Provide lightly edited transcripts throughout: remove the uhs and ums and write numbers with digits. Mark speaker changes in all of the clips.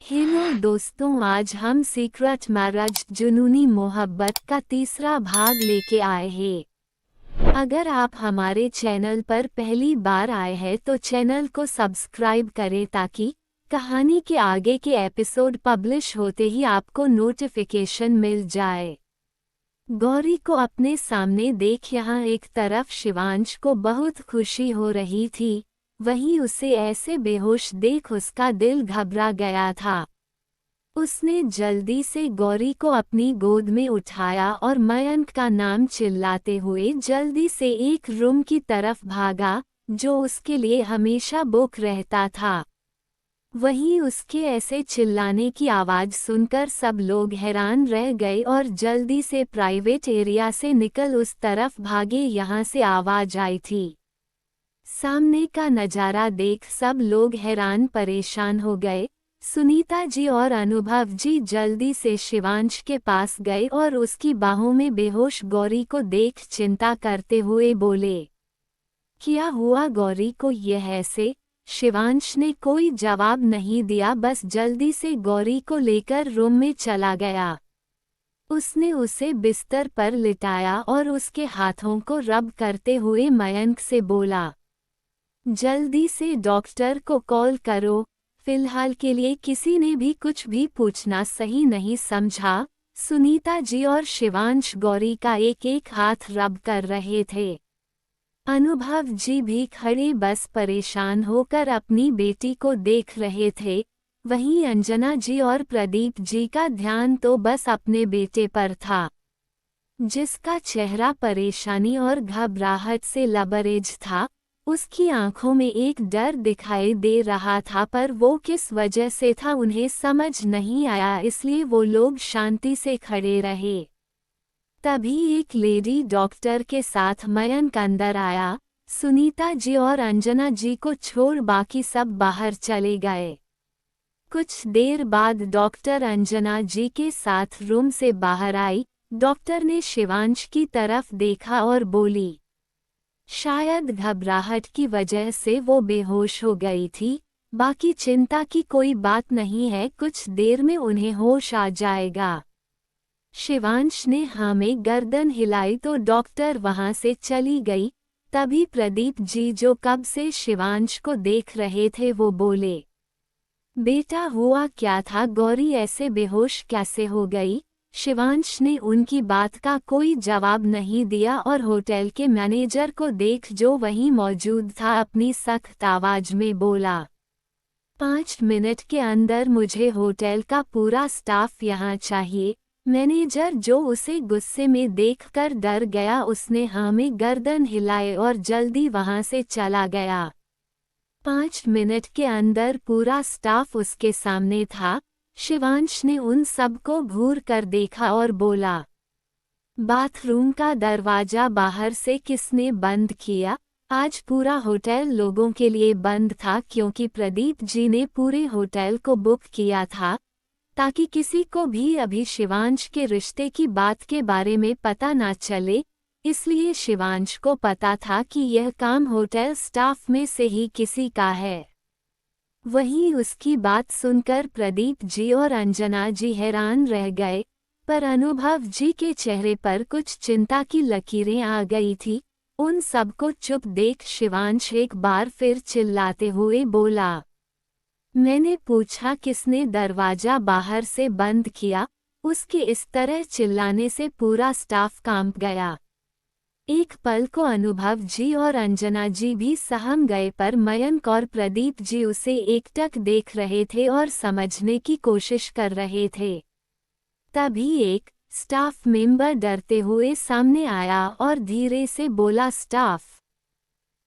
Speaker 1: Hello दोस्तों, आज हम सीक्रेट मैरिज जुनूनी मोहब्बत का तीसरा भाग लेके आए हैं। अगर आप हमारे चैनल पर पहली बार आए हैं तो चैनल को सब्सक्राइब करें ताकि कहानी के आगे के एपिसोड पब्लिश होते ही आपको नोटिफिकेशन मिल जाए। गौरी को अपने सामने देख यहाँ एक तरफ शिवांश को बहुत खुशी हो रही थी, वहीं उसे ऐसे बेहोश देख उसका दिल घबरा गया था। उसने जल्दी से गौरी को अपनी गोद में उठाया और मयंक का नाम चिल्लाते हुए जल्दी से एक रूम की तरफ भागा, जो उसके लिए हमेशा बुक रहता था। वहीं उसके ऐसे चिल्लाने की आवाज़ सुनकर सब लोग हैरान रह गए और जल्दी से प्राइवेट एरिया से निकल उस तरफ भागे यहाँ से आवाज़ आई थी। सामने का नज़ारा देख सब लोग हैरान परेशान हो गए। सुनीता जी और अनुभव जी जल्दी से शिवांश के पास गए और उसकी बाहों में बेहोश गौरी को देख चिंता करते हुए बोले, क्या हुआ गौरी को यह ऐसे? शिवांश ने कोई जवाब नहीं दिया, बस जल्दी से गौरी को लेकर रूम में चला गया। उसने उसे बिस्तर पर लिटाया और उसके हाथों को रब करते हुए मयंक से बोला, जल्दी से डॉक्टर को कॉल करो। फिलहाल के लिए किसी ने भी कुछ भी पूछना सही नहीं समझा। सुनीता जी और शिवांश गौरी का एक एक हाथ रब कर रहे थे। अनुभव जी भी खड़े बस परेशान होकर अपनी बेटी को देख रहे थे। वहीं अंजना जी और प्रदीप जी का ध्यान तो बस अपने बेटे पर था, जिसका चेहरा परेशानी और घबराहट से लबरेज था। उसकी आंखों में एक डर दिखाई दे रहा था, पर वो किस वजह से था उन्हें समझ नहीं आया, इसलिए वो लोग शांति से खड़े रहे। तभी एक लेडी डॉक्टर के साथ मयंक अंदर आया। सुनीता जी और अंजना जी को छोड़ बाकी सब बाहर चले गए। कुछ देर बाद डॉक्टर अंजना जी के साथ रूम से बाहर आई। डॉक्टर ने शिवांश की तरफ देखा और बोली, शायद घबराहट की वजह से वो बेहोश हो गई थी। बाकी चिंता की कोई बात नहीं है, कुछ देर में उन्हें होश आ जाएगा। शिवांश ने हाँ में गर्दन हिलाई तो डॉक्टर वहां से चली गई। तभी प्रदीप जी जो कब से शिवांश को देख रहे थे वो बोले, बेटा हुआ क्या था? गौरी ऐसे बेहोश कैसे हो गई? शिवांश ने उनकी बात का कोई जवाब नहीं दिया और होटल के मैनेजर को देख जो वहीं मौजूद था अपनी सख्त आवाज में बोला, 5 मिनट के अंदर मुझे होटल का पूरा स्टाफ यहाँ चाहिए। मैनेजर जो उसे गुस्से में देखकर डर गया, उसने हाँ में गर्दन हिलाए और जल्दी वहां से चला गया। 5 मिनट के अंदर पूरा स्टाफ उसके सामने था। शिवांश ने उन सबको घूर कर देखा और बोला, बाथरूम का दरवाजा बाहर से किसने बंद किया? आज पूरा होटल लोगों के लिए बंद था, क्योंकि प्रदीप जी ने पूरे होटल को बुक किया था ताकि किसी को भी अभी शिवांश के रिश्ते की बात के बारे में पता ना चले। इसलिए शिवांश को पता था कि यह काम होटल स्टाफ में से ही किसी का है। वहीं उसकी बात सुनकर प्रदीप जी और अंजना जी हैरान रह गए, पर अनुभव जी के चेहरे पर कुछ चिंता की लकीरें आ गई थी। उन सबको चुप देख शिवांश एक बार फिर चिल्लाते हुए बोला, मैंने पूछा किसने दरवाजा बाहर से बंद किया? उसके इस तरह चिल्लाने से पूरा स्टाफ कांप गया। एक पल को अनुभव जी और अंजना जी भी सहम गए, पर मयंक और प्रदीप जी उसे एकटक देख रहे थे और समझने की कोशिश कर रहे थे। तभी एक स्टाफ मेंबर डरते हुए सामने आया और धीरे से बोला, स्टाफ,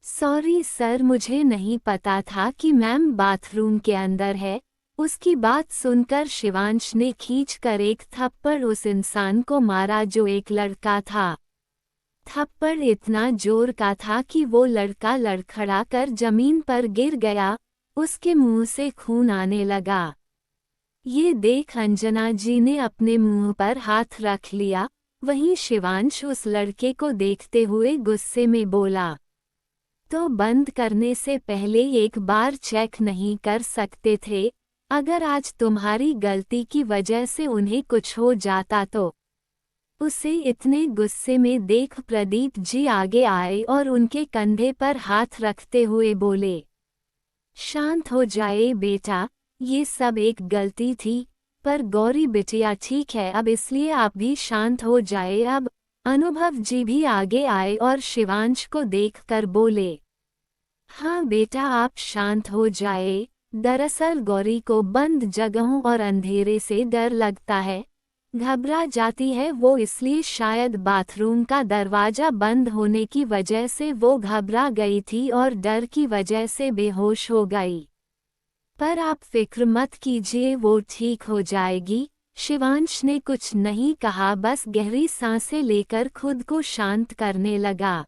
Speaker 1: सॉरी सर, मुझे नहीं पता था कि मैम बाथरूम के अंदर है। उसकी बात सुनकर शिवांश ने खींचकर एक थप्पड़ उस इंसान को मारा जो एक लड़का था। थप्पड़ इतना जोर का था कि वो लड़का लड़खड़ा कर जमीन पर गिर गया। उसके मुंह से खून आने लगा। ये देख अंजना जी ने अपने मुंह पर हाथ रख लिया। वहीं शिवांश उस लड़के को देखते हुए गुस्से में बोला, तो बंद करने से पहले एक बार चेक नहीं कर सकते थे? अगर आज तुम्हारी गलती की वजह से उन्हें कुछ हो जाता तो। उसे इतने गुस्से में देख प्रदीप जी आगे आए और उनके कंधे पर हाथ रखते हुए बोले, शांत हो जाए बेटा, ये सब एक गलती थी। पर गौरी बिटिया ठीक है अब, इसलिए आप भी शांत हो जाए अब। अनुभव जी भी आगे आए और शिवांश को देखकर बोले, हाँ बेटा आप शांत हो जाए। दरअसल गौरी को बंद जगहों और अंधेरे से डर लगता है, घबरा जाती है वो, इसलिए शायद बाथरूम का दरवाजा बंद होने की वजह से वो घबरा गई थी और डर की वजह से बेहोश हो गई। पर आप फिक्र मत कीजिए, वो ठीक हो जाएगी। शिवांश ने कुछ नहीं कहा, बस गहरी सांसें लेकर खुद को शांत करने लगा।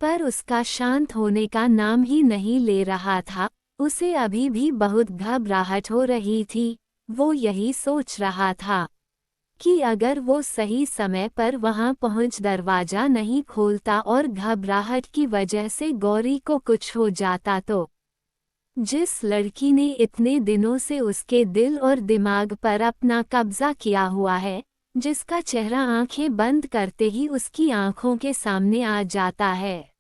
Speaker 1: पर उसका शांत होने का नाम ही नहीं ले रहा था, उसे अभी भी बहुत घबराहट हो रही थी। वो यही सोच रहा था कि अगर वो सही समय पर वहां पहुंच दरवाजा नहीं खोलता और घबराहट की वजह से गौरी को कुछ हो जाता तो। जिस लड़की ने इतने दिनों से उसके दिल और दिमाग पर अपना कब्जा किया हुआ है, जिसका चेहरा आंखें बंद करते ही उसकी आंखों के सामने आ जाता है,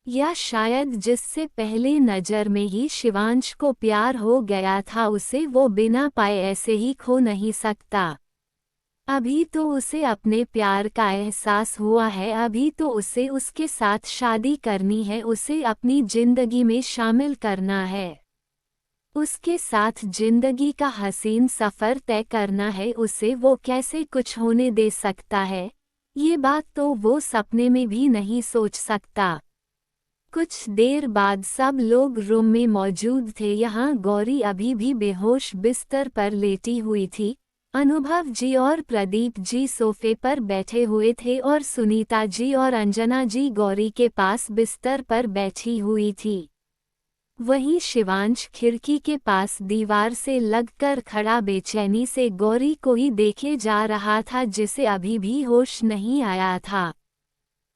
Speaker 1: या शायद जिससे पहले नज़र में ही शिवांश को प्यार हो गया था, उसे वो बिना पाए ऐसे ही खो नहीं सकता। अभी तो उसे अपने प्यार का एहसास हुआ है, अभी तो उसे उसके साथ शादी करनी है, उसे अपनी जिंदगी में शामिल करना है, उसके साथ जिंदगी का हसीन सफ़र तय करना है। उसे वो कैसे कुछ होने दे सकता है, ये बात तो वो सपने में भी नहीं सोच सकता। कुछ देर बाद सब लोग रूम में मौजूद थे। यहाँ गौरी अभी भी बेहोश बिस्तर पर लेटी हुई थी। अनुभव जी और प्रदीप जी सोफे पर बैठे हुए थे और सुनीता जी और अंजना जी गौरी के पास बिस्तर पर बैठी हुई थी। वहीं शिवांश खिड़की के पास दीवार से लगकर खड़ा बेचैनी से गौरी को ही देखे जा रहा था, जिसे अभी भी होश नहीं आया था।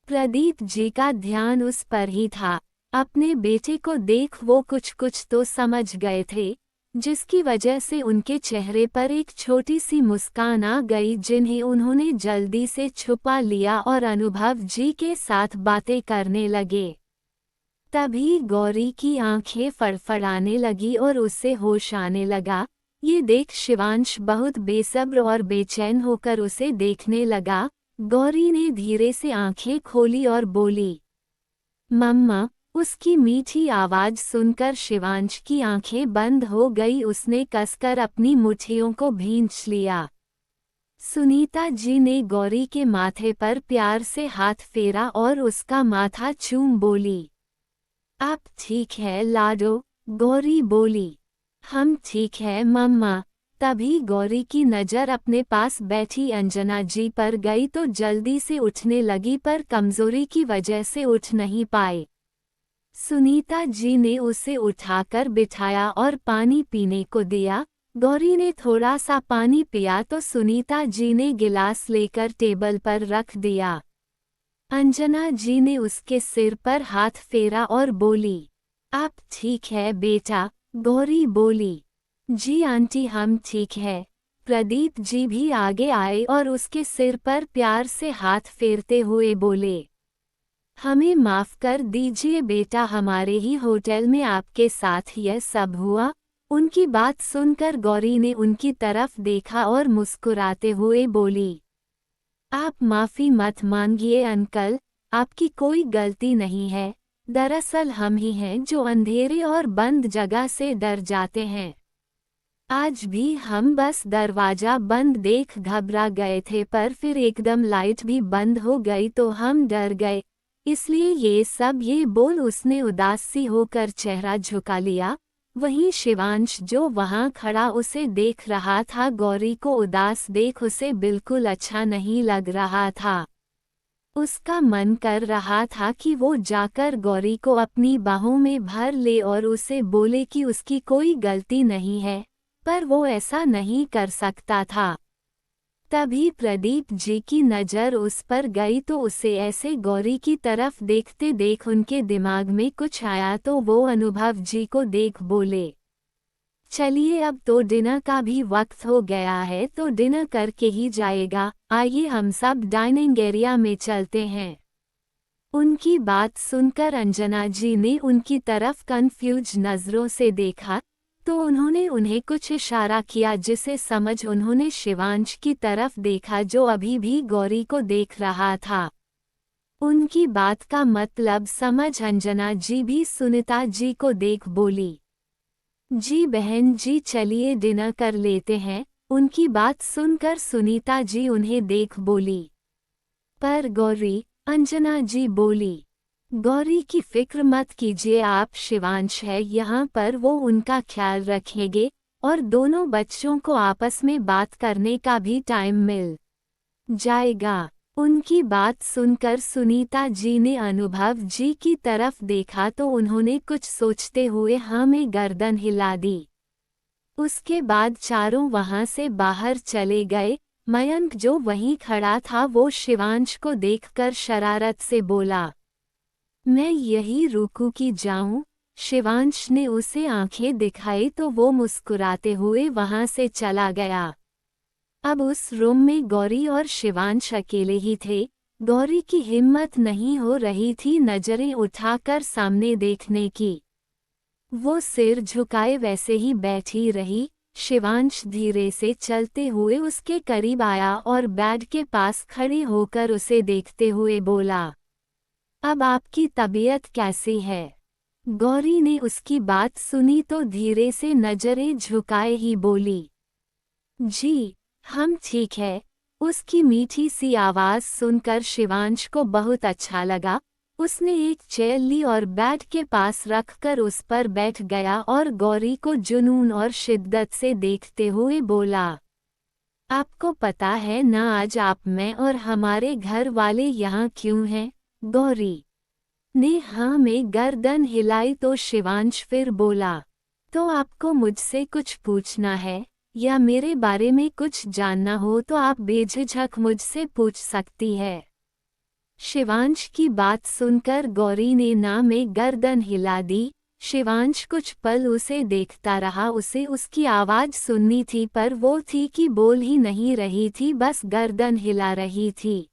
Speaker 1: प्रदीप जी का ध्यान उस पर ही था। अपने बेटे को देख वो कुछ तो समझ गए थे, जिसकी वजह से उनके चेहरे पर एक छोटी सी मुस्कान आ गई, जिन्हें उन्होंने जल्दी से छुपा लिया और अनुभव जी के साथ बातें करने लगे। तभी गौरी की आंखें फड़फड़ाने लगी और उसे होश आने लगा। ये देख शिवांश बहुत बेसब्र और बेचैन होकर उसे देखने लगा। गौरी ने धीरे से आंखें खोली और बोली, मम्मा। उसकी मीठी आवाज सुनकर शिवांश की आंखें बंद हो गई। उसने कसकर अपनी मुट्ठियों को भींच लिया। सुनीता जी ने गौरी के माथे पर प्यार से हाथ फेरा और उसका माथा चूम बोली, आप ठीक है लाडो। गौरी बोली, हम ठीक है मम्मा। तभी गौरी की नज़र अपने पास बैठी अंजना जी पर गई तो जल्दी से उठने लगी, पर कमजोरी की वजह से उठ नहीं पाई। सुनीता जी ने उसे उठाकर बिठाया और पानी पीने को दिया। गौरी ने थोड़ा सा पानी पिया तो सुनीता जी ने गिलास लेकर टेबल पर रख दिया। अंजना जी ने उसके सिर पर हाथ फेरा और बोली, आप ठीक है बेटा। गौरी बोली, जी आंटी हम ठीक है। प्रदीप जी भी आगे आए और उसके सिर पर प्यार से हाथ फेरते हुए बोले, हमें माफ़ कर दीजिए बेटा, हमारे ही होटल में आपके साथ यह सब हुआ। उनकी बात सुनकर गौरी ने उनकी तरफ देखा और मुस्कुराते हुए बोली, आप माफ़ी मत मांगिए अंकल, आपकी कोई गलती नहीं है। दरअसल हम ही हैं जो अंधेरे और बंद जगह से डर जाते हैं। आज भी हम बस दरवाज़ा बंद देख घबरा गए थे, पर फिर एकदम लाइट भी बंद हो गई तो हम डर गए, इसलिए ये सब। ये बोल उसने उदास सी होकर चेहरा झुका लिया। वहीं शिवांश जो वहां खड़ा उसे देख रहा था, गौरी को उदास देख उसे बिल्कुल अच्छा नहीं लग रहा था। उसका मन कर रहा था कि वो जाकर गौरी को अपनी बाहों में भर ले और उसे बोले कि उसकी कोई गलती नहीं है, पर वो ऐसा नहीं कर सकता था। तभी प्रदीप जी की नज़र उस पर गई तो उसे ऐसे गौरी की तरफ देखते देख उनके दिमाग में कुछ आया तो वो अनुभव जी को देख बोले, चलिए अब तो डिनर का भी वक्त हो गया है, तो डिनर करके ही जाएगा, आइए हम सब डाइनिंग एरिया में चलते हैं। उनकी बात सुनकर अंजना जी ने उनकी तरफ कंफ्यूज नजरों से देखा, तो उन्होंने उन्हें कुछ इशारा किया जिसे समझ उन्होंने शिवांश की तरफ देखा जो अभी भी गौरी को देख रहा था। उनकी बात का मतलब समझ अंजना जी भी सुनीता जी को देख बोली, जी बहन जी चलिए डिनर कर लेते हैं। उनकी बात सुनकर सुनीता जी उन्हें देख बोली, पर गौरी, अंजना जी बोली, गौरी की फिक्र मत कीजिए, आप शिवांश है यहाँ पर, वो उनका ख्याल रखेंगे और दोनों बच्चों को आपस में बात करने का भी टाइम मिल जाएगा। उनकी बात सुनकर सुनीता जी ने अनुभव जी की तरफ देखा तो उन्होंने कुछ सोचते हुए हाँ में गर्दन हिला दी। उसके बाद चारों वहां से बाहर चले गए। मयंक जो वहीं खड़ा था वो शिवांश को देखकर शरारत से बोला, मैं यही रुकू कि जाऊं? शिवांश ने उसे आंखें दिखाई तो वो मुस्कुराते हुए वहां से चला गया। अब उस रूम में गौरी और शिवांश अकेले ही थे। गौरी की हिम्मत नहीं हो रही थी नजरें उठाकर सामने देखने की। वो सिर झुकाए वैसे ही बैठी रही। शिवांश धीरे से चलते हुए उसके करीब आया और बेड के पास खड़े होकर उसे देखते हुए बोला, अब आपकी तबीयत कैसी है? गौरी ने उसकी बात सुनी तो धीरे से नजरें झुकाए ही बोली, जी हम ठीक है। उसकी मीठी सी आवाज सुनकर शिवांश को बहुत अच्छा लगा। उसने एक चेयर ली और बेड के पास रखकर उस पर बैठ गया और गौरी को जुनून और शिद्दत से देखते हुए बोला, आपको पता है ना आज आप, मैं और हमारे घर वाले यहाँ क्यों हैं? गौरी ने हाँ में गर्दन हिलाई तो शिवांश फिर बोला, तो आपको मुझसे कुछ पूछना है या मेरे बारे में कुछ जानना हो तो आप बेझिझक मुझसे पूछ सकती है। शिवांश की बात सुनकर गौरी ने ना में गर्दन हिला दी। शिवांश कुछ पल उसे देखता रहा। उसे उसकी आवाज सुननी थी पर वो थी कि बोल ही नहीं रही थी, बस गर्दन हिला रही थी।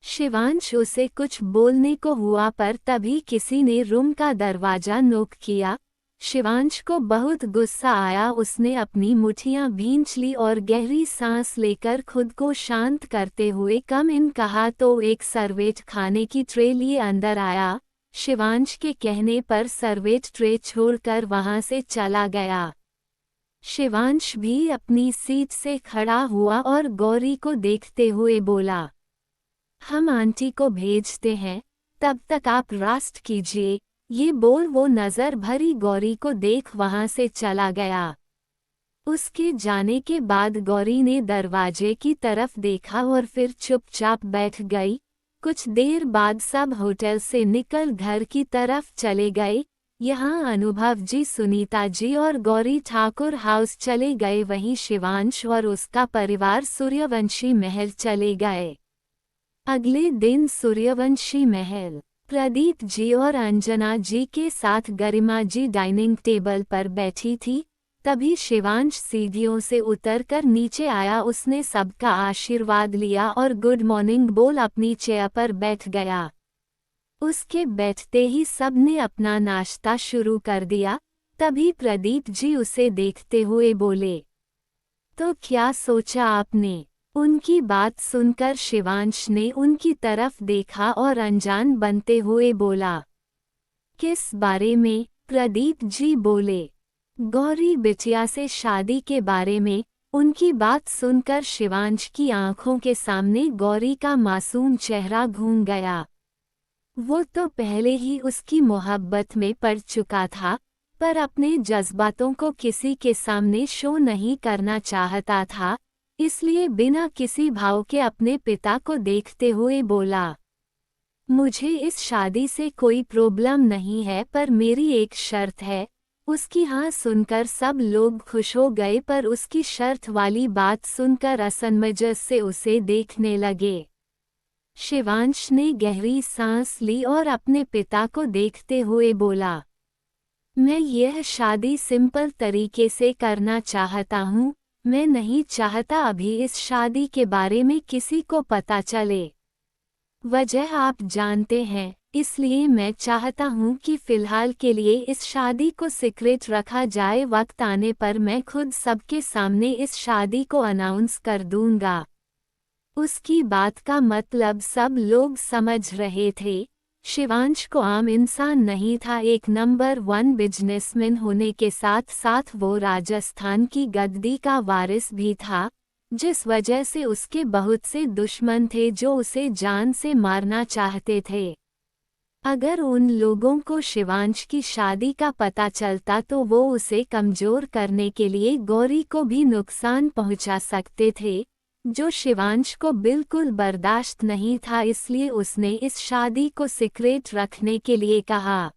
Speaker 1: शिवांश उसे कुछ बोलने को हुआ पर तभी किसी ने रूम का दरवाजा नॉक किया। शिवांश को बहुत गुस्सा आया। उसने अपनी मुट्ठियां भींच ली और गहरी सांस लेकर खुद को शांत करते हुए कम इन कहा तो एक सर्वेट खाने की ट्रे लिए अंदर आया। शिवांश के कहने पर सर्वेट ट्रे छोड़कर वहां से चला गया। शिवांश भी अपनी सीट से खड़ा हुआ और गौरी को देखते हुए बोला, हम आंटी को भेजते हैं, तब तक आप रेस्ट कीजिए। ये बोल वो नजर भरी गौरी को देख वहां से चला गया। उसके जाने के बाद गौरी ने दरवाजे की तरफ देखा और फिर चुपचाप बैठ गई। कुछ देर बाद सब होटल से निकल घर की तरफ चले गए। यहाँ अनुभव जी, सुनीता जी और गौरी ठाकुर हाउस चले गए, वहीं शिवांश और उसका परिवार सूर्यवंशी महल चले गए। अगले दिन सूर्यवंशी महल प्रदीप जी और अंजना जी के साथ गरिमा जी डाइनिंग टेबल पर बैठी थी। तभी शिवांश सीढ़ियों से उतरकर नीचे आया। उसने सबका आशीर्वाद लिया और गुड मॉर्निंग बोल अपनी चेयर पर बैठ गया। उसके बैठते ही सबने अपना नाश्ता शुरू कर दिया। तभी प्रदीप जी उसे देखते हुए बोले, तो क्या सोचा आपने? उनकी बात सुनकर शिवांश ने उनकी तरफ देखा और अनजान बनते हुए बोला, किस बारे में? प्रदीप जी बोले, गौरी बिटिया से शादी के बारे में। उनकी बात सुनकर शिवांश की आंखों के सामने गौरी का मासूम चेहरा घूम गया। वो तो पहले ही उसकी मोहब्बत में पड़ चुका था, पर अपने जज्बातों को किसी के सामने शो नहीं करना चाहता था, इसलिए बिना किसी भाव के अपने पिता को देखते हुए बोला, मुझे इस शादी से कोई प्रॉब्लम नहीं है, पर मेरी एक शर्त है। उसकी हाँ सुनकर सब लोग खुश हो गए, पर उसकी शर्त वाली बात सुनकर असमंजस से उसे देखने लगे। शिवांश ने गहरी सांस ली और अपने पिता को देखते हुए बोला, मैं यह शादी सिंपल तरीके से करना चाहता हूँ। मैं नहीं चाहता अभी इस शादी के बारे में किसी को पता चले। वजह आप जानते हैं, इसलिए मैं चाहता हूँ कि फिलहाल के लिए इस शादी को सीक्रेट रखा जाए। वक्त आने पर मैं खुद सबके सामने इस शादी को अनाउंस कर दूंगा। उसकी बात का मतलब सब लोग समझ रहे थे। शिवांश को आम इंसान नहीं था, एक नंबर 1 बिजनेसमैन होने के साथ साथ वो राजस्थान की गद्दी का वारिस भी था, जिस वजह से उसके बहुत से दुश्मन थे जो उसे जान से मारना चाहते थे। अगर उन लोगों को शिवांश की शादी का पता चलता तो वो उसे कमजोर करने के लिए गौरी को भी नुकसान पहुंचा सकते थे, जो शिवांश को बिल्कुल बर्दाश्त नहीं था। इसलिए उसने इस शादी को सीक्रेट रखने के लिए कहा।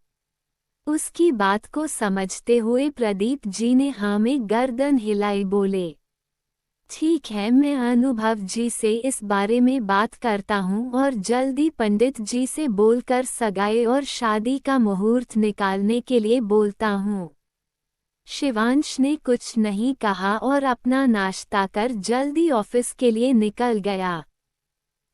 Speaker 1: उसकी बात को समझते हुए प्रदीप जी ने हाँ में गर्दन हिलाई, बोले, ठीक है, मैं अनुभव जी से इस बारे में बात करता हूँ और जल्दी पंडित जी से बोलकर सगाई और शादी का मुहूर्त निकालने के लिए बोलता हूँ। शिवांश ने कुछ नहीं कहा और अपना नाश्ता कर जल्दी ऑफिस के लिए निकल गया।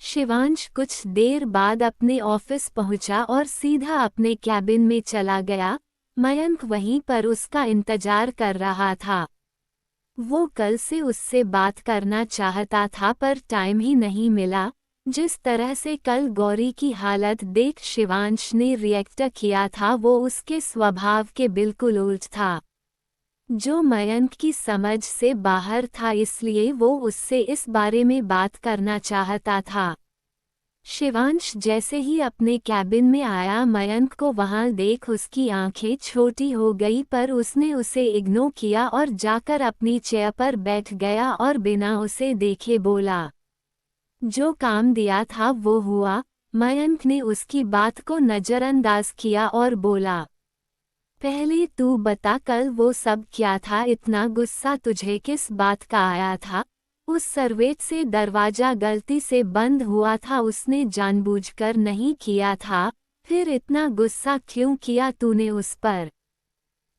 Speaker 1: शिवांश कुछ देर बाद अपने ऑफिस पहुंचा और सीधा अपने कैबिन में चला गया। मयंक वहीं पर उसका इंतजार कर रहा था। वो कल से उससे बात करना चाहता था पर टाइम ही नहीं मिला। जिस तरह से कल गौरी की हालत देख शिवांश ने रिएक्ट किया था वो उसके स्वभाव के बिल्कुल उल्ट था, जो मयंक की समझ से बाहर था। इसलिए वो उससे इस बारे में बात करना चाहता था। शिवांश जैसे ही अपने कैबिन में आया, मयंक को वहां देख उसकी आंखें छोटी हो गई, पर उसने उसे इग्नोर किया और जाकर अपनी चेयर पर बैठ गया और बिना उसे देखे बोला, जो काम दिया था वो हुआ। मयंक ने उसकी बात को नजरअंदाज किया और बोला, पहले तू बता कल वो सब क्या था, इतना गुस्सा तुझे किस बात का आया था? उस सर्वेंट से दरवाजा गलती से बंद हुआ था, उसने जानबूझकर नहीं किया था, फिर इतना गुस्सा क्यों किया तूने उस पर?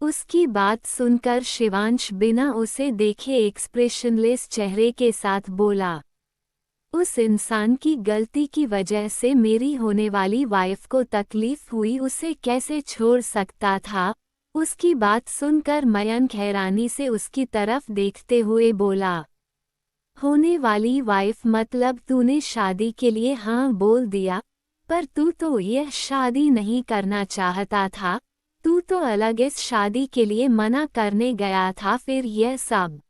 Speaker 1: उसकी बात सुनकर शिवांश बिना उसे देखे एक्सप्रेशनलेस चेहरे के साथ बोला, उस इंसान की गलती की वजह से मेरी होने वाली वाइफ को तकलीफ हुई, उसे कैसे छोड़ सकता था? उसकी बात सुनकर मयंक हैरानी से उसकी तरफ देखते हुए बोला, होने वाली वाइफ मतलब तूने शादी के लिए हाँ बोल दिया, पर तू तो यह शादी नहीं करना चाहता था, तू तो अलग इस शादी के लिए मना करने गया था, फिर यह सब।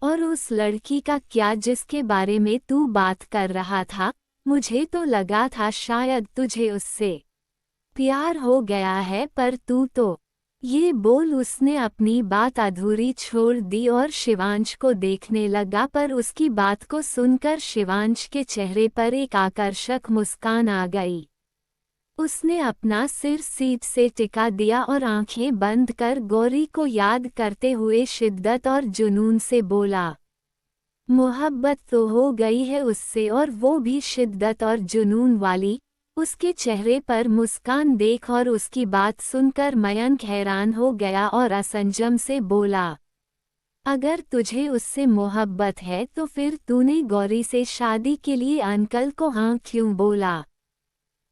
Speaker 1: और उस लड़की का क्या जिसके बारे में तू बात कर रहा था? मुझे तो लगा था शायद तुझे उससे प्यार हो गया है, पर तू तो। ये बोल उसने अपनी बात अधूरी छोड़ दी और शिवांश को देखने लगा, पर उसकी बात को सुनकर शिवांश के चेहरे पर एक आकर्षक मुस्कान आ गई। उसने अपना सिर सीट से टिका दिया और आंखें बंद कर गौरी को याद करते हुए शिद्दत और जुनून से बोला, मोहब्बत तो हो गई है उससे, और वो भी शिद्दत और जुनून वाली। उसके चेहरे पर मुस्कान देख और उसकी बात सुनकर मयंक हैरान हो गया और असंजम से बोला, अगर तुझे उससे मोहब्बत है तो फिर तूने गौरी से शादी के लिए अंकल को हाँ क्यों बोला?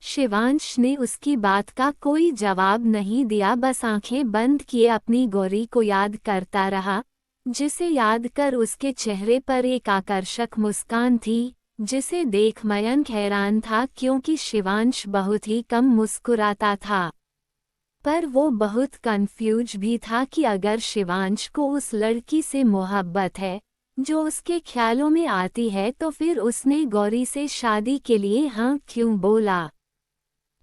Speaker 1: शिवांश ने उसकी बात का कोई जवाब नहीं दिया, बस आंखें बंद किए अपनी गौरी को याद करता रहा, जिसे याद कर उसके चेहरे पर एक आकर्षक मुस्कान थी, जिसे देख मयंक हैरान था क्योंकि शिवांश बहुत ही कम मुस्कुराता था। पर वो बहुत कंफ्यूज भी था कि अगर शिवांश को उस लड़की से मोहब्बत है जो उसके ख्यालों में आती है, तो फिर उसने गौरी से शादी के लिए हाँ क्यों बोला?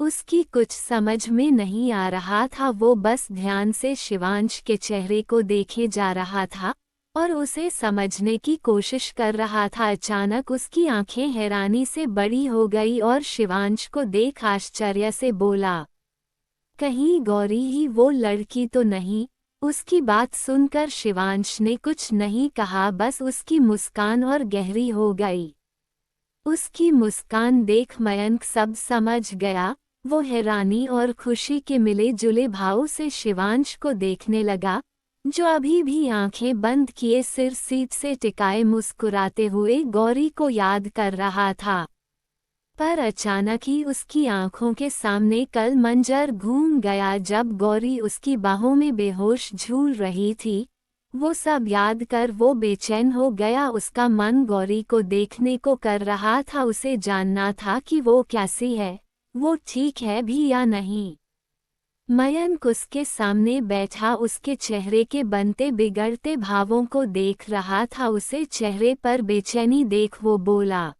Speaker 1: उसकी कुछ समझ में नहीं आ रहा था। वो बस ध्यान से शिवांश के चेहरे को देखे जा रहा था और उसे समझने की कोशिश कर रहा था। अचानक उसकी आंखें हैरानी से बड़ी हो गई और शिवांश को देख आश्चर्य से बोला, कहीं गौरी ही वो लड़की तो नहीं? उसकी बात सुनकर शिवांश ने कुछ नहीं कहा, बस उसकी मुस्कान और गहरी हो गई। उसकी मुस्कान देख मयंक सब समझ गया। वो हैरानी और खुशी के मिले जुले भाव से शिवांश को देखने लगा, जो अभी भी आंखें बंद किए सिर सीट से टिकाए मुस्कुराते हुए गौरी को याद कर रहा था। पर अचानक ही उसकी आंखों के सामने कल मंजर घूम गया जब गौरी उसकी बाहों में बेहोश झूल रही थी। वो सब याद कर वो बेचैन हो गया। उसका मन गौरी को देखने को कर रहा था, उसे जानना था कि वो कैसी है, वो ठीक है भी या नहीं। मयंक उसके सामने बैठा उसके चेहरे के बनते बिगड़ते भावों को देख रहा था। उसे चेहरे पर बेचैनी देख वो बोला,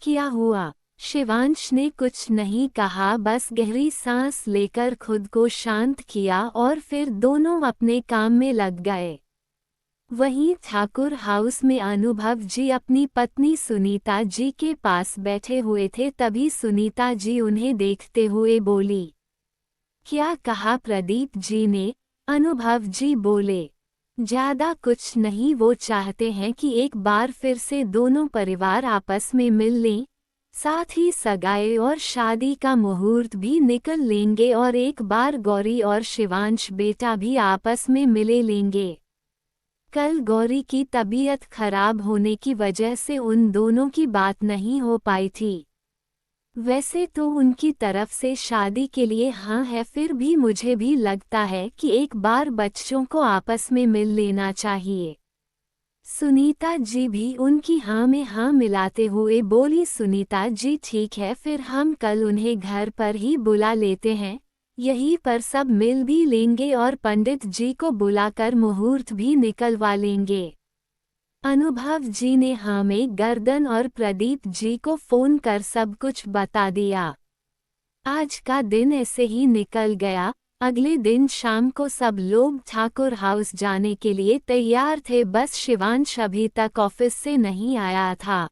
Speaker 1: क्या हुआ? शिवांश ने कुछ नहीं कहा, बस गहरी सांस लेकर खुद को शांत किया और फिर दोनों अपने काम में लग गए। वहीं ठाकुर हाउस में अनुभव जी अपनी पत्नी सुनीता जी के पास बैठे हुए थे। तभी सुनीता जी उन्हें देखते हुए बोली, क्या कहा प्रदीप जी ने? अनुभव जी बोले, ज्यादा कुछ नहीं, वो चाहते हैं कि एक बार फिर से दोनों परिवार आपस में मिल लें, साथ ही सगाई और शादी का मुहूर्त भी निकल लेंगे और एक बार गौरी और शिवांश बेटा भी आपस में मिले लेंगे। कल गौरी की तबीयत खराब होने की वजह से उन दोनों की बात नहीं हो पाई थी। वैसे तो उनकी तरफ से शादी के लिए हाँ है, फिर भी मुझे भी लगता है कि एक बार बच्चों को आपस में मिल लेना चाहिए। सुनीता जी भी उनकी हाँ में हाँ मिलाते हुए बोली, सुनीता जी ठीक है, फिर हम कल उन्हें घर पर ही बुला लेते हैं, यहीं पर सब मिल भी लेंगे और पंडित जी को बुलाकर मुहूर्त भी निकलवा लेंगे। अनुभव जी ने हाँ में गर्दन और प्रदीप जी को फोन कर सब कुछ बता दिया। आज का दिन ऐसे ही निकल गया। अगले दिन शाम को सब लोग ठाकुर हाउस जाने के लिए तैयार थे, बस शिवांश अभी तक ऑफिस से नहीं आया था।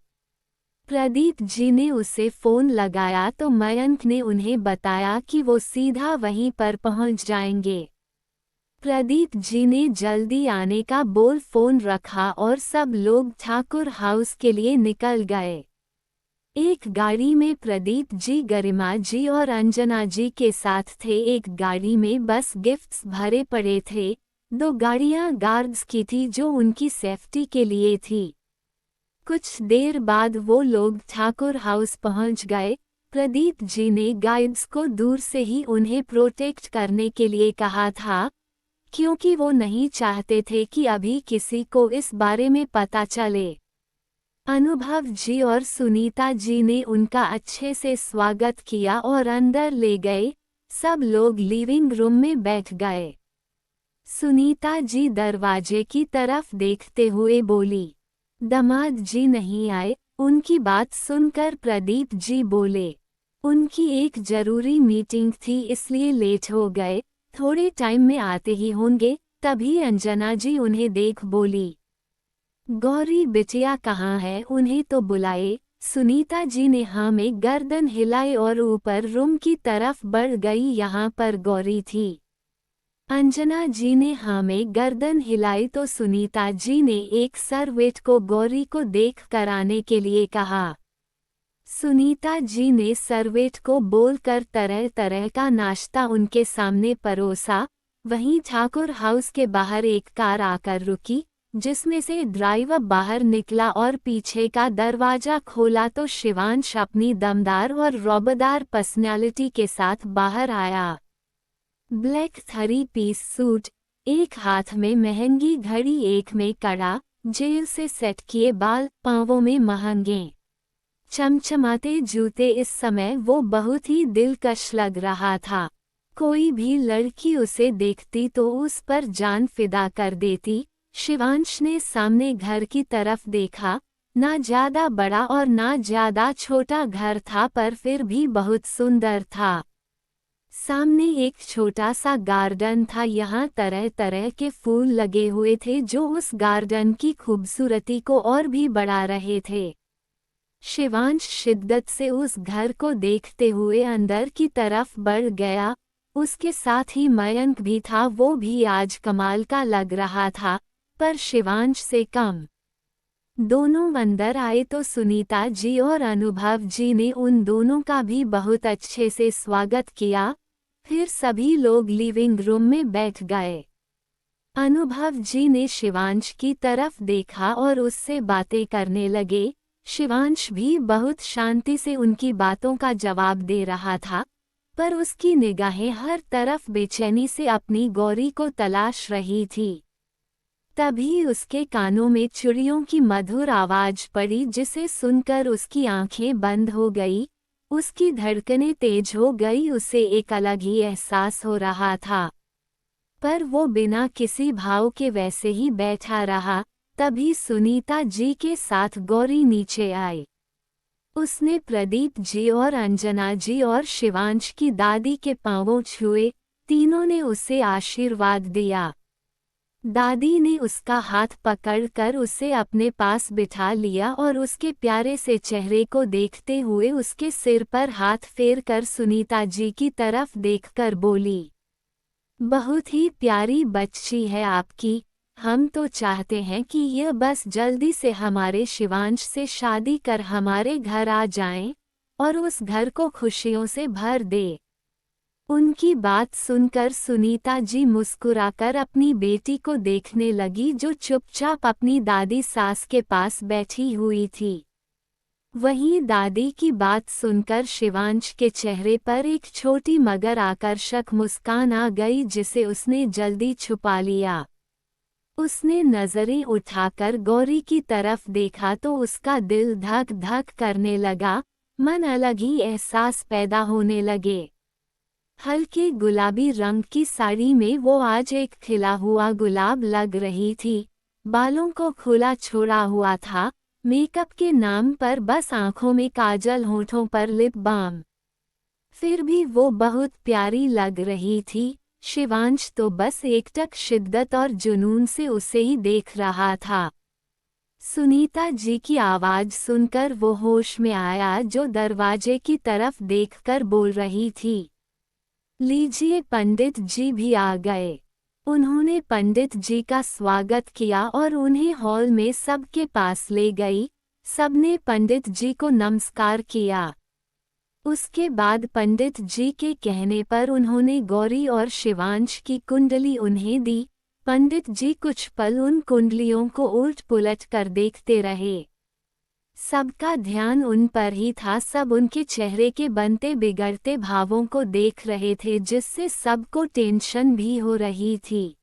Speaker 1: प्रदीप जी ने उसे फोन लगाया तो मयंक ने उन्हें बताया कि वो सीधा वहीं पर पहुंच जाएंगे। प्रदीप जी ने जल्दी आने का बोल फोन रखा और सब लोग ठाकुर हाउस के लिए निकल गए। एक गाड़ी में प्रदीप जी, गरिमा जी और अंजना जी के साथ थे। एक गाड़ी में बस गिफ्ट्स भरे पड़े थे। 2 गाड़ियां गार्ड्स की थी जो उनकी सेफ्टी के लिए थी। कुछ देर बाद वो लोग ठाकुर हाउस पहुंच गए। प्रदीप जी ने गाइड्स को दूर से ही उन्हें प्रोटेक्ट करने के लिए कहा था, क्योंकि वो नहीं चाहते थे कि अभी किसी को इस बारे में पता चले। अनुभव जी और सुनीता जी ने उनका अच्छे से स्वागत किया और अंदर ले गए। सब लोग लिविंग रूम में बैठ गए। सुनीता जी दरवाजे की तरफ देखते हुए बोली, दामाद जी नहीं आए? उनकी बात सुनकर प्रदीप जी बोले, उनकी एक जरूरी मीटिंग थी इसलिए लेट हो गए, थोड़े टाइम में आते ही होंगे। तभी अंजना जी उन्हें देख बोली, गौरी बिटिया कहाँ है, उन्हें तो बुलाए। सुनीता जी ने हाँ में गर्दन हिलाई और ऊपर रूम की तरफ बढ़ गई। यहाँ पर गौरी थी। अंजना जी ने हाँ में गर्दन हिलाई तो सुनीता जी ने एक सर्वेंट को गौरी को देख कर आने के लिए कहा। सुनीता जी ने सर्वेंट को बोलकर तरह तरह का नाश्ता उनके सामने परोसा। वहीं ठाकुर हाउस के बाहर एक कार आकर रुकी, जिसमें से ड्राइवर बाहर निकला और पीछे का दरवाजा खोला तो शिवांश अपनी दमदार और रौबदार पर्सनैलिटी के साथ बाहर आया। ब्लैक 3-पीस सूट, एक हाथ में महंगी घड़ी, एक में कड़ा, जेल से सेट किए बाल, पांवों में महंगे चमचमाते जूते। इस समय वो बहुत ही दिलकश लग रहा था। कोई भी लड़की उसे देखती तो उस पर जान फिदा कर देती। शिवांश ने सामने घर की तरफ देखा। ना ज्यादा बड़ा और ना ज्यादा छोटा घर था, पर फिर भी बहुत सुंदर था। सामने एक छोटा सा गार्डन था। यहाँ तरह तरह के फूल लगे हुए थे जो उस गार्डन की खूबसूरती को और भी बढ़ा रहे थे। शिवांश शिद्दत से उस घर को देखते हुए अंदर की तरफ बढ़ गया। उसके साथ ही मयंक भी था। वो भी आज कमाल का लग रहा था, पर शिवांश से कम। दोनों अंदर आए तो सुनीता जी और अनुभव जी ने उन दोनों का भी बहुत अच्छे से स्वागत किया। फिर सभी लोग लिविंग रूम में बैठ गए। अनुभव जी ने शिवांश की तरफ देखा और उससे बातें करने लगे। शिवांश भी बहुत शांति से उनकी बातों का जवाब दे रहा था, पर उसकी निगाहें हर तरफ बेचैनी से अपनी गौरी को तलाश रही थी। तभी उसके कानों में चिड़ियों की मधुर आवाज पड़ी, जिसे सुनकर उसकी आंखें बंद हो गई। उसकी धड़कनें तेज हो गई, उसे एक अलग ही एहसास हो रहा था। पर वो बिना किसी भाव के वैसे ही बैठा रहा। तभी सुनीता जी के साथ गौरी नीचे आई। उसने प्रदीप जी और अंजना जी और शिवांश की दादी के पांवों छुए। तीनों ने उसे आशीर्वाद दिया। दादी ने उसका हाथ पकड़कर उसे अपने पास बिठा लिया और उसके प्यारे से चेहरे को देखते हुए उसके सिर पर हाथ फेरकर सुनीता जी की तरफ देखकर बोली, बहुत ही प्यारी बच्ची है आपकी। हम तो चाहते हैं कि यह बस जल्दी से हमारे शिवांश से शादी कर हमारे घर आ जाएं और उस घर को खुशियों से भर दे। उनकी बात सुनकर सुनीता जी मुस्कुराकर अपनी बेटी को देखने लगी, जो चुपचाप अपनी दादी सास के पास बैठी हुई थी। वहीं दादी की बात सुनकर शिवांश के चेहरे पर एक छोटी मगर आकर्षक मुस्कान आ गई, जिसे उसने जल्दी छुपा लिया। उसने नजरें उठाकर गौरी की तरफ देखा तो उसका दिल धक धक करने लगा, मन अलग ही एहसास पैदा होने लगे। हल्के गुलाबी रंग की साड़ी में वो आज एक खिला हुआ गुलाब लग रही थी। बालों को खुला छोड़ा हुआ था, मेकअप के नाम पर बस आंखों में काजल, होठों पर लिप बाम। फिर भी वो बहुत प्यारी लग रही थी। शिवांश तो बस एकटक शिद्दत और जुनून से उसे ही देख रहा था। सुनीता जी की आवाज सुनकर वो होश में आया, जो दरवाजे की तरफ देखकर बोल रही थी, लीजिए पंडित जी भी आ गए। उन्होंने पंडित जी का स्वागत किया और उन्हें हॉल में सबके पास ले गई। सबने पंडित जी को नमस्कार किया। उसके बाद पंडित जी के कहने पर उन्होंने गौरी और शिवांश की कुंडली उन्हें दी। पंडित जी कुछ पल उन कुंडलियों को उलट पुलट कर देखते रहे। सबका ध्यान उन पर ही था। सब उनके चेहरे के बनते बिगड़ते भावों को देख रहे थे, जिससे सबको टेंशन भी हो रही थी।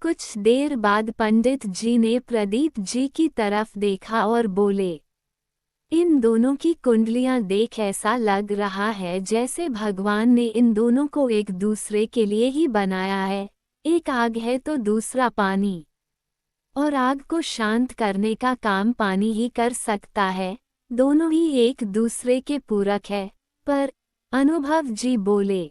Speaker 1: कुछ देर बाद पंडित जी ने प्रदीप जी की तरफ देखा और बोले, इन दोनों की कुंडलियां देख ऐसा लग रहा है जैसे भगवान ने इन दोनों को एक दूसरे के लिए ही बनाया है। एक आग है तो दूसरा पानी, और आग को शांत करने का काम पानी ही कर सकता है। दोनों ही एक दूसरे के पूरक है। पर अनुभव जी बोले,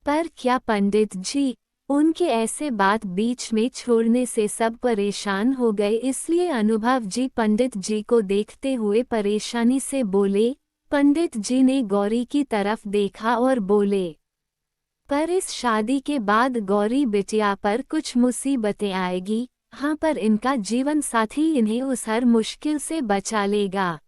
Speaker 1: पर क्या पंडित जी? उनके ऐसे बात बीच में छोड़ने से सब परेशान हो गए, इसलिए अनुभव जी पंडित जी को देखते हुए परेशानी से बोले। पंडित जी ने गौरी की तरफ देखा और बोले, पर इस शादी के बाद गौरी बिटिया पर कुछ मुसीबतें आएगी। हाँ, पर इनका जीवन साथी इन्हें उस हर मुश्किल से बचा लेगा।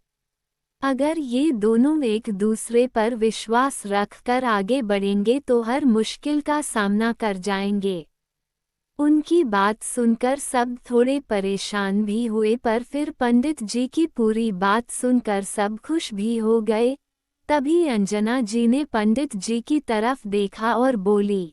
Speaker 1: अगर ये दोनों एक दूसरे पर विश्वास रखकर आगे बढ़ेंगे तो हर मुश्किल का सामना कर जाएंगे। उनकी बात सुनकर सब थोड़े परेशान भी हुए, पर फिर पंडित जी की पूरी बात सुनकर सब खुश भी हो गए। तभी अंजना जी ने पंडित जी की तरफ देखा और बोली,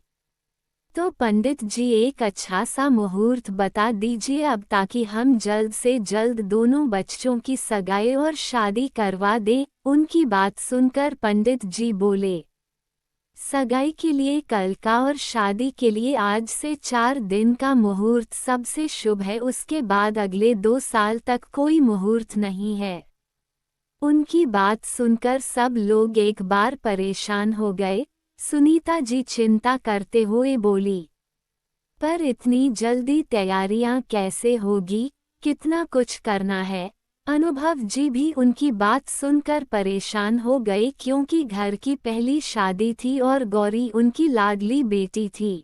Speaker 1: तो पंडित जी एक अच्छा सा मुहूर्त बता दीजिए अब, ताकि हम जल्द से जल्द दोनों बच्चों की सगाई और शादी करवा दें। उनकी बात सुनकर पंडित जी बोले, सगाई के लिए कल का और शादी के लिए आज से 4 दिन का मुहूर्त सबसे शुभ है। उसके बाद अगले 2 साल तक कोई मुहूर्त नहीं है। उनकी बात सुनकर सब लोग एक बार परेशान हो गए। सुनीता जी चिंता करते हुए बोली, पर इतनी जल्दी तैयारियां कैसे होगी? कितना कुछ करना है। अनुभव जी भी उनकी बात सुनकर परेशान हो गए, क्योंकि घर की पहली शादी थी और गौरी उनकी लाडली बेटी थी।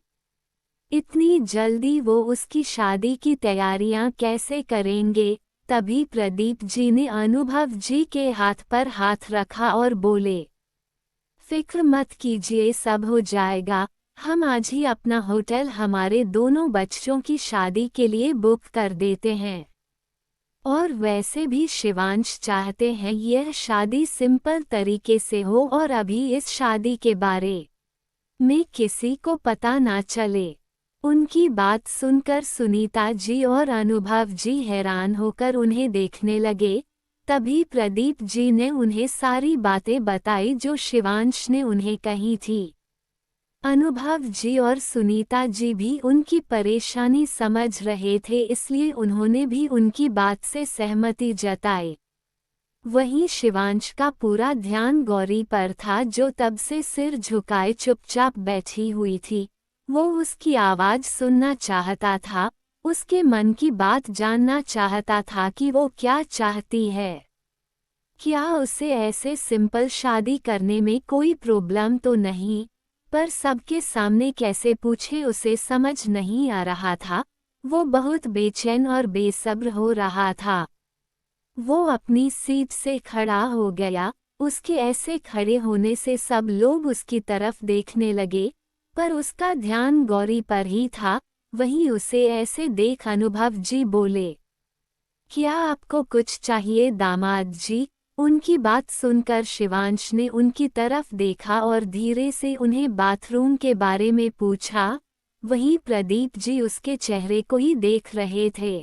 Speaker 1: इतनी जल्दी वो उसकी शादी की तैयारियां कैसे करेंगे? तभी प्रदीप जी ने अनुभव जी के हाथ पर हाथ रखा और बोले, फिक्र मत कीजिए, सब हो जाएगा। हम आज ही अपना होटल हमारे दोनों बच्चों की शादी के लिए बुक कर देते हैं। और वैसे भी शिवांश चाहते हैं यह शादी सिंपल तरीके से हो और अभी इस शादी के बारे में किसी को पता ना चले। उनकी बात सुनकर सुनीता जी और अनुभव जी हैरान होकर उन्हें देखने लगे। तभी प्रदीप जी ने उन्हें सारी बातें बताई जो शिवांश ने उन्हें कही थी। अनुभव जी और सुनीता जी भी उनकी परेशानी समझ रहे थे, इसलिए उन्होंने भी उनकी बात से सहमति जताई। वहीं शिवांश का पूरा ध्यान गौरी पर था, जो तब से सिर झुकाए चुपचाप बैठी हुई थी। वो उसकी आवाज सुनना चाहता था, उसके मन की बात जानना चाहता था कि वो क्या चाहती है। क्या उसे ऐसे सिंपल शादी करने में कोई प्रॉब्लम तो नहीं, पर सबके सामने कैसे पूछे उसे समझ नहीं आ रहा था। वो बहुत बेचैन और बेसब्र हो रहा था। वो अपनी सीट से खड़ा हो गया। उसके ऐसे खड़े होने से सब लोग उसकी तरफ देखने लगे, पर उसका ध्यान गौरी पर ही था। वहीं उसे ऐसे देख अनुभव जी बोले, क्या आपको कुछ चाहिए दामाद जी? उनकी बात सुनकर शिवांश ने उनकी तरफ देखा और धीरे से उन्हें बाथरूम के बारे में पूछा। वहीं प्रदीप जी उसके चेहरे को ही देख रहे थे,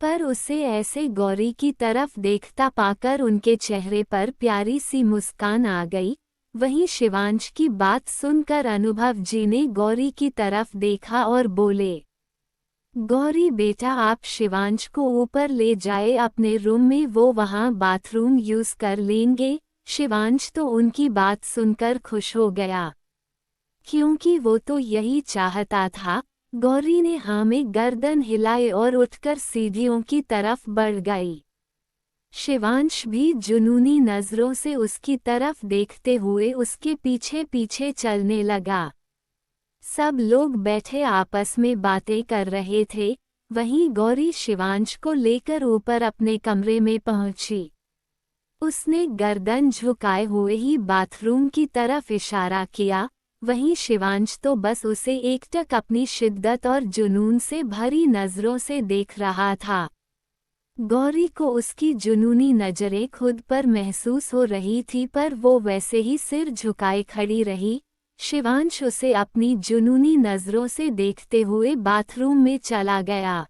Speaker 1: पर उसे ऐसे गौरी की तरफ देखता पाकर उनके चेहरे पर प्यारी सी मुस्कान आ गई। वहीं शिवांश की बात सुनकर अनुभव जी ने गौरी की तरफ देखा और बोले, गौरी बेटा, आप शिवांश को ऊपर ले जाए अपने रूम में, वो वहां बाथरूम यूज कर लेंगे। शिवांश तो उनकी बात सुनकर खुश हो गया, क्योंकि वो तो यही चाहता था। गौरी ने हाँ में गर्दन हिलाए और उठकर सीढ़ियों की तरफ बढ़ गई। शिवांश भी जुनूनी नजरों से उसकी तरफ देखते हुए उसके पीछे पीछे चलने लगा। सब लोग बैठे आपस में बातें कर रहे थे। वहीं गौरी शिवांश को लेकर ऊपर अपने कमरे में पहुंची। उसने गर्दन झुकाए हुए ही बाथरूम की तरफ इशारा किया। वहीं शिवांश तो बस उसे एकटक अपनी शिद्दत और जुनून से भरी नजरों से देख रहा था। गौरी को उसकी जुनूनी नजरें खुद पर महसूस हो रही थी, पर वो वैसे ही सिर झुकाए खड़ी रही। शिवांश उसे अपनी जुनूनी नजरों से देखते हुए बाथरूम में चला गया।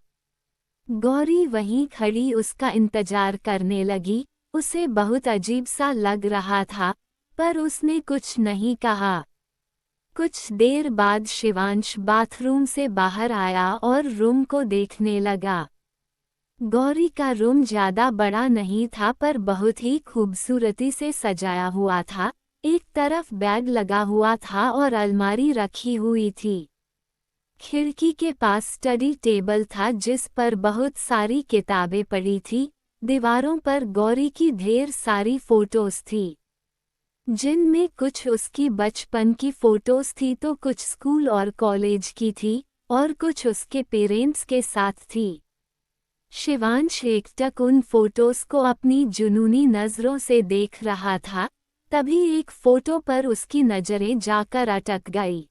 Speaker 1: गौरी वहीं खड़ी उसका इंतजार करने लगी। उसे बहुत अजीब सा लग रहा था, पर उसने कुछ नहीं कहा। कुछ देर बाद शिवांश बाथरूम से बाहर आया और रूम को देखने लगा। गौरी का रूम ज्यादा बड़ा नहीं था, पर बहुत ही खूबसूरती से सजाया हुआ था। एक तरफ बैग लगा हुआ था और अलमारी रखी हुई थी। खिड़की के पास स्टडी टेबल था जिस पर बहुत सारी किताबें पड़ी थी। दीवारों पर गौरी की ढेर सारी फोटोज थी, जिनमें कुछ उसकी बचपन की फोटोज थी तो कुछ स्कूल और कॉलेज की थी, और कुछ उसके पेरेंट्स के साथ थी। शिवांश एकटक उन फोटोज को अपनी जुनूनी नजरों से देख रहा था। तभी एक फोटो पर उसकी नजरें जाकर अटक गई,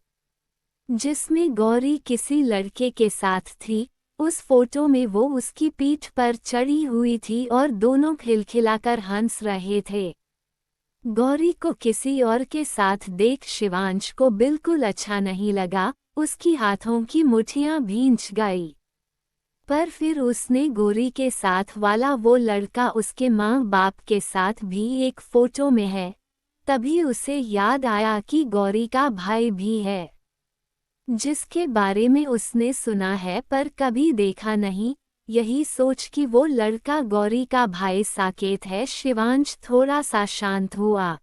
Speaker 1: जिसमें गौरी किसी लड़के के साथ थी। उस फोटो में वो उसकी पीठ पर चढ़ी हुई थी और दोनों खिलखिलाकर हंस रहे थे। गौरी को किसी और के साथ देख शिवांश को बिल्कुल अच्छा नहीं लगा। उसकी हाथों की मुट्ठियां भींच गई। पर फिर उसने गौरी के साथ वाला वो लड़का उसके माँ बाप के साथ भी एक फोटो में है। तभी उसे याद आया कि गौरी का भाई भी है, जिसके बारे में उसने सुना है पर कभी देखा नहीं। यही सोच कि वो लड़का गौरी का भाई साकेत है, शिवांश थोड़ा सा शांत हुआ।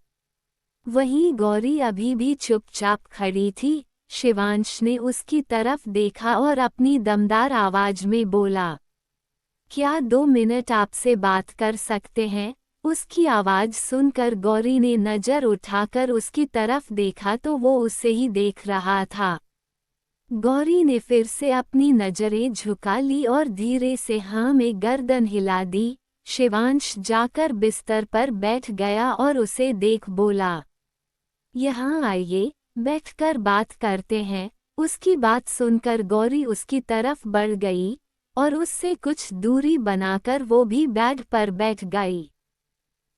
Speaker 1: वहीं गौरी अभी भी चुपचाप खड़ी थी। शिवांश ने उसकी तरफ देखा और अपनी दमदार आवाज में बोला, क्या 2 मिनट आपसे बात कर सकते हैं? उसकी आवाज सुनकर गौरी ने नजर उठाकर उसकी तरफ देखा तो वो उसे ही देख रहा था। गौरी ने फिर से अपनी नजरें झुका ली और धीरे से हाँ में गर्दन हिला दी। शिवांश जाकर बिस्तर पर बैठ गया और उसे देख बोला, यहाँ आइए, बैठकर बात करते हैं। उसकी बात सुनकर गौरी उसकी तरफ बढ़ गई और उससे कुछ दूरी बनाकर वो भी बेड पर बैठ गई।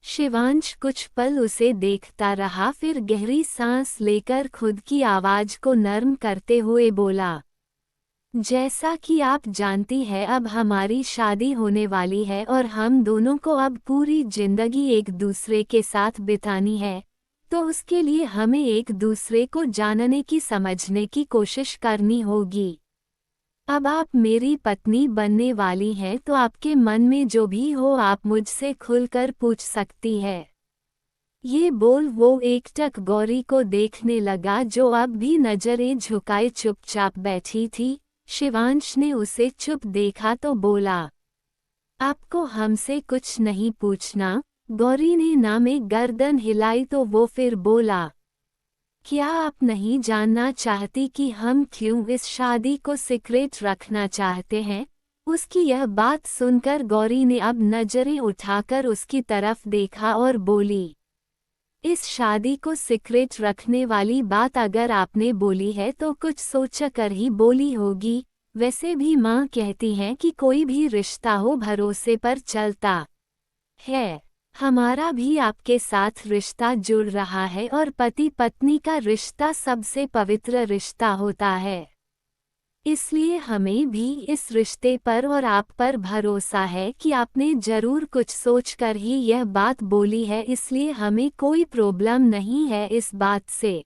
Speaker 1: शिवांश कुछ पल उसे देखता रहा, फिर गहरी सांस लेकर खुद की आवाज को नर्म करते हुए बोला, जैसा कि आप जानती हैं अब हमारी शादी होने वाली है और हम दोनों को अब पूरी जिंदगी एक दूसरे के साथ बितानी है, तो उसके लिए हमें एक दूसरे को जानने की समझने की कोशिश करनी होगी। अब आप मेरी पत्नी बनने वाली हैं तो आपके मन में जो भी हो आप मुझसे खुलकर पूछ सकती है। ये बोल वो एकटक गौरी को देखने लगा जो अब भी नजरें झुकाए चुपचाप बैठी थी। शिवांश ने उसे चुप देखा तो बोला, आपको हमसे कुछ नहीं पूछना। गौरी ने ना में गर्दन हिलाई तो वो फिर बोला, क्या आप नहीं जानना चाहती कि हम क्यों इस शादी को सीक्रेट रखना चाहते हैं? उसकी यह बात सुनकर गौरी ने अब नजरें उठाकर उसकी तरफ देखा और बोली, इस शादी को सीक्रेट रखने वाली बात अगर आपने बोली है तो कुछ सोचकर ही बोली होगी। वैसे भी माँ कहती हैं कि कोई भी रिश्ता हो भरोसे पर चलता है। हमारा भी आपके साथ रिश्ता जुड़ रहा है और पति पत्नी का रिश्ता सबसे पवित्र रिश्ता होता है। इसलिए हमें भी इस रिश्ते पर और आप पर भरोसा है कि आपने जरूर कुछ सोचकर ही यह बात बोली है, इसलिए हमें कोई प्रॉब्लम नहीं है इस बात से।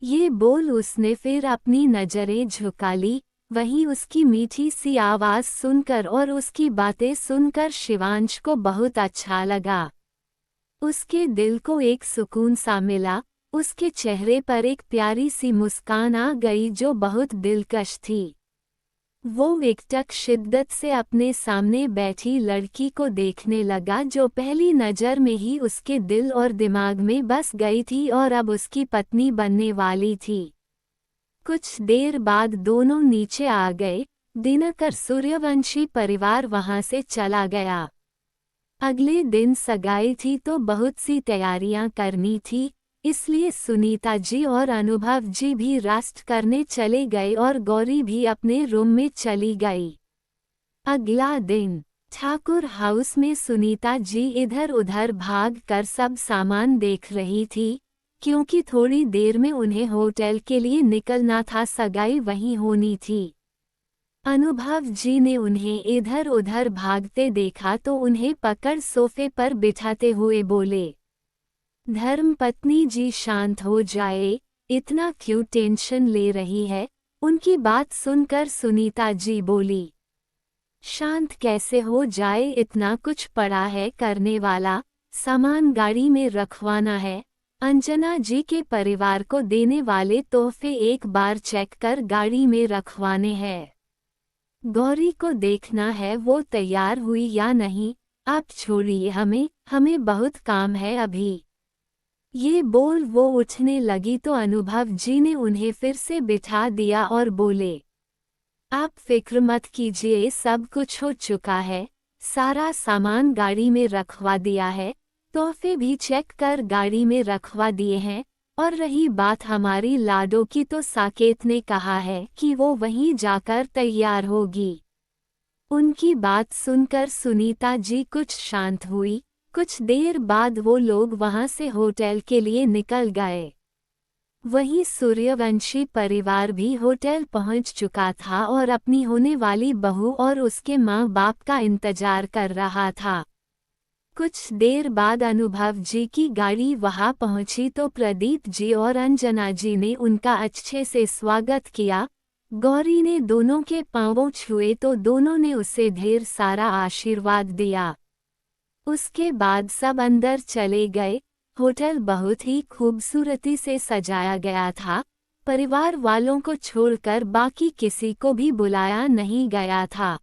Speaker 1: ये बोल उसने फिर अपनी नजरें झुका ली। वहीं उसकी मीठी सी आवाज सुनकर और उसकी बातें सुनकर शिवांश को बहुत अच्छा लगा। उसके दिल को एक सुकून सा मिला। उसके चेहरे पर एक प्यारी सी मुस्कान आ गई जो बहुत दिलकश थी। वो एकटक शिद्दत से अपने सामने बैठी लड़की को देखने लगा जो पहली नज़र में ही उसके दिल और दिमाग में बस गई थी और अब उसकी पत्नी बनने वाली थी। कुछ देर बाद दोनों नीचे आ गए। दिनकर सूर्यवंशी परिवार वहां से चला गया। अगले दिन सगाई थी तो बहुत सी तैयारियां करनी थी, इसलिए सुनीता जी और अनुभव जी भी रेस्ट करने चले गए और गौरी भी अपने रूम में चली गई। अगला दिन ठाकुर हाउस में सुनीता जी इधर उधर भाग कर सब सामान देख रही थी, क्योंकि थोड़ी देर में उन्हें होटल के लिए निकलना था, सगाई वहीं होनी थी। अनुभव जी ने उन्हें इधर उधर भागते देखा तो उन्हें पकड़ सोफे पर बिठाते हुए बोले, धर्मपत्नी जी शांत हो जाए, इतना क्यों टेंशन ले रही है? उनकी बात सुनकर सुनीता जी बोली, शांत कैसे हो जाए, इतना कुछ पड़ा है करने वाला, सामान गाड़ी में रखवाना है, अंजना जी के परिवार को देने वाले तोहफे एक बार चेक कर गाड़ी में रखवाने हैं। गौरी को देखना है वो तैयार हुई या नहीं, आप छोड़िए हमें बहुत काम है अभी। ये बोल वो उठने लगी तो अनुभव जी ने उन्हें फिर से बिठा दिया और बोले, आप फिक्र मत कीजिए, सब कुछ हो चुका है, सारा सामान गाड़ी में रखवा दिया है, तोहफे भी चेक कर गाड़ी में रखवा दिए हैं, और रही बात हमारी लाडो की तो साकेत ने कहा है कि वो वहीं जाकर तैयार होगी। उनकी बात सुनकर सुनीता जी कुछ शांत हुई। कुछ देर बाद वो लोग वहां से होटल के लिए निकल गए। वहीं सूर्यवंशी परिवार भी होटल पहुंच चुका था और अपनी होने वाली बहू और उसके माँ बाप का इंतजार कर रहा था। कुछ देर बाद अनुभव जी की गाड़ी वहां पहुंची तो प्रदीप जी और अंजना जी ने उनका अच्छे से स्वागत किया। गौरी ने दोनों के पांवों छुए तो दोनों ने उसे ढेर सारा आशीर्वाद दिया। उसके बाद सब अंदर चले गए। होटल बहुत ही खूबसूरती से सजाया गया था। परिवार वालों को छोड़कर बाकी किसी को भी बुलाया नहीं गया था।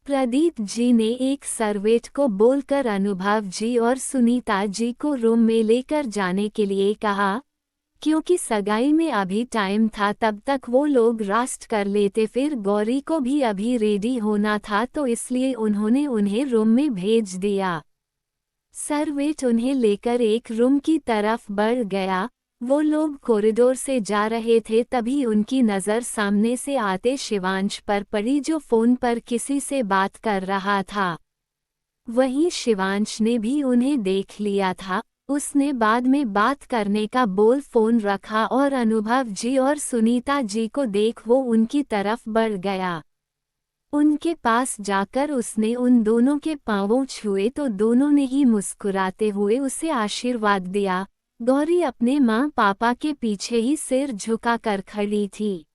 Speaker 1: प्रदीप जी ने एक सर्वेंट को बोलकर अनुभव जी और सुनीता जी को रूम में लेकर जाने के लिए कहा, क्योंकि सगाई में अभी टाइम था, तब तक वो लोग रास्ट कर लेते, फिर गौरी को भी अभी रेडी होना था, तो इसलिए उन्होंने उन्हें रूम में भेज दिया। सर्वेंट उन्हें लेकर एक रूम की तरफ बढ़ गया। वो लोग कॉरिडोर से जा रहे थे, तभी उनकी नज़र सामने से आते शिवांश पर पड़ी, जो फ़ोन पर किसी से बात कर रहा था। वहीं शिवांश ने भी उन्हें देख लिया था। उसने बाद में बात करने का बोल फ़ोन रखा और अनुभव जी और सुनीता जी को देख वो उनकी तरफ बढ़ गया। उनके पास जाकर उसने उन दोनों के पाँवों छुए तो दोनों ने ही मुस्कुराते हुए उसे आशीर्वाद दिया। गौरी अपने माँ पापा के पीछे ही सिर झुकाकर खड़ी थी।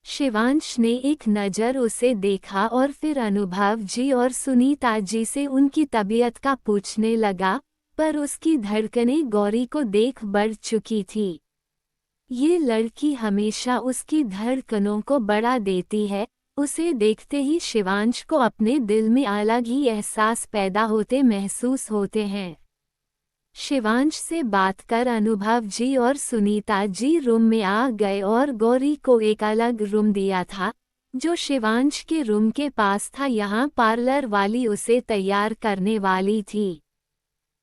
Speaker 1: शिवांश ने एक नज़र उसे देखा और फिर अनुभव जी और सुनीता जी से उनकी तबीयत का पूछने लगा, पर उसकी धड़कनें गौरी को देख बढ़ चुकी थी। ये लड़की हमेशा उसकी धड़कनों को बढ़ा देती है। उसे देखते ही शिवांश को अपने दिल में अलग ही एहसास पैदा होते महसूस होते हैं। शिवांश से बात कर अनुभव जी और सुनीता जी रूम में आ गए और गौरी को एक अलग रूम दिया था, जो शिवांश के रूम के पास था। यहाँ पार्लर वाली उसे तैयार करने वाली थी।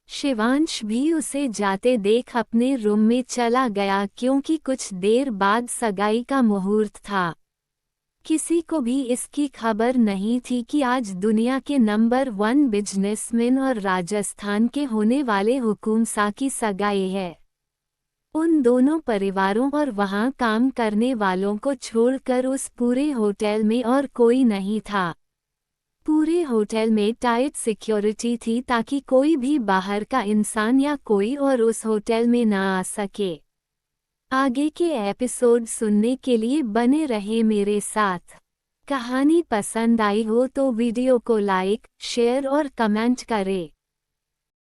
Speaker 1: शिवांश भी उसे जाते देख अपने रूम में चला गया, क्योंकि कुछ देर बाद सगाई का मुहूर्त था। किसी को भी इसकी खबर नहीं थी कि आज दुनिया के नंबर 1 बिजनेसमैन और राजस्थान के होने वाले हुकुम सा की सगाई है। उन दोनों परिवारों और वहां काम करने वालों को छोड़कर उस पूरे होटल में और कोई नहीं था। पूरे होटल में टाइट सिक्योरिटी थी, ताकि कोई भी बाहर का इंसान या कोई और उस होटल में ना आ सके। आगे के एपिसोड सुनने के लिए बने रहे मेरे साथ। कहानी पसंद आई हो तो वीडियो को लाइक, शेयर और कमेंट करें।